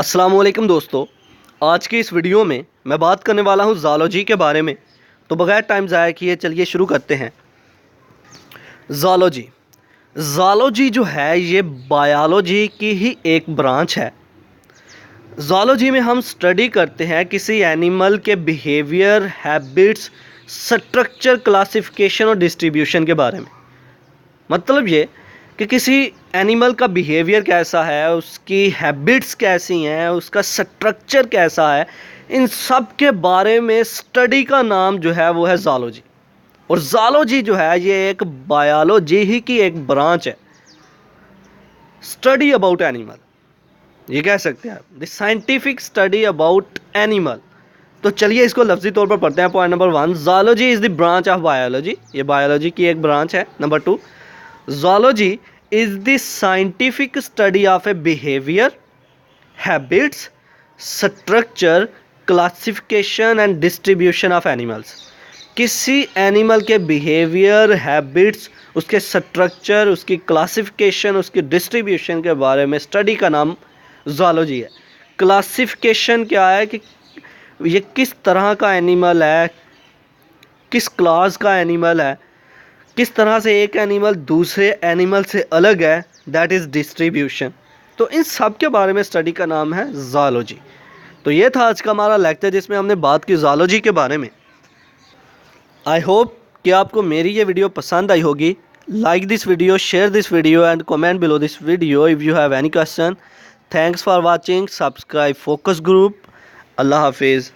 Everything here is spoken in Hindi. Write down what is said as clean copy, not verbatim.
अस्सलामुअलैकुम दोस्तों, आज की इस वीडियो में मैं बात करने वाला हूँ ज़ूलॉजी के बारे में। तो बगैर टाइम ज़ाया किए चलिए शुरू करते हैं। ज़ूलॉजी ज़ूलॉजी जो है ये बायोलॉजी की ही एक ब्रांच है। ज़ूलॉजी में हम स्टडी करते हैं किसी एनिमल के बिहेवियर, हैबिट्स, स्ट्रक्चर, क्लासिफिकेशन और डिस्ट्रीब्यूशन के बारे में। मतलब ये कि किसी एनिमल का बिहेवियर कैसा है, उसकी हैबिट्स कैसी हैं, उसका स्ट्रक्चर कैसा है, इन सब के बारे में स्टडी का नाम जो है वो है ज़ूलॉजी। और ज़ूलॉजी जो है ये एक बायोलॉजी ही की एक ब्रांच है। स्टडी अबाउट एनिमल, ये कह सकते हैं the scientific study about animal. तो चलिए इसको लफ्जी तौर पर पढ़ते हैं। Point number 1, zoology is the branch of biology. ये बायोलॉजी की एक ब्रांच है। Number 2, zoology is the scientific study of a behavior, habits, structure, classification and distribution of animals। किसी एनिमल के बिहेवियर, हैबिट्स, उसके स्ट्रक्चर, उसकी क्लासिफिकेशन, उसकी डिस्ट्रीब्यूशन के बारे में स्टडी का नाम ज़ूलॉजी है। क्लासिफिकेशन क्या है कि ये किस तरह का एनिमल है, किस क्लास का एनिमल है, किस तरह से एक एनिमल दूसरे एनिमल से अलग है, दैट इज़ डिस्ट्रीब्यूशन। तो इन सब के बारे में स्टडी का नाम है ज़ूलॉजी। तो ये था आज का हमारा लेक्चर जिसमें हमने बात की ज़ूलॉजी के बारे में। आई होप कि आपको मेरी ये वीडियो पसंद आई होगी। Like this video, share this video and comment below this video if you have any question. Thanks for watching. Subscribe focus group. अल्लाह हाफिज़।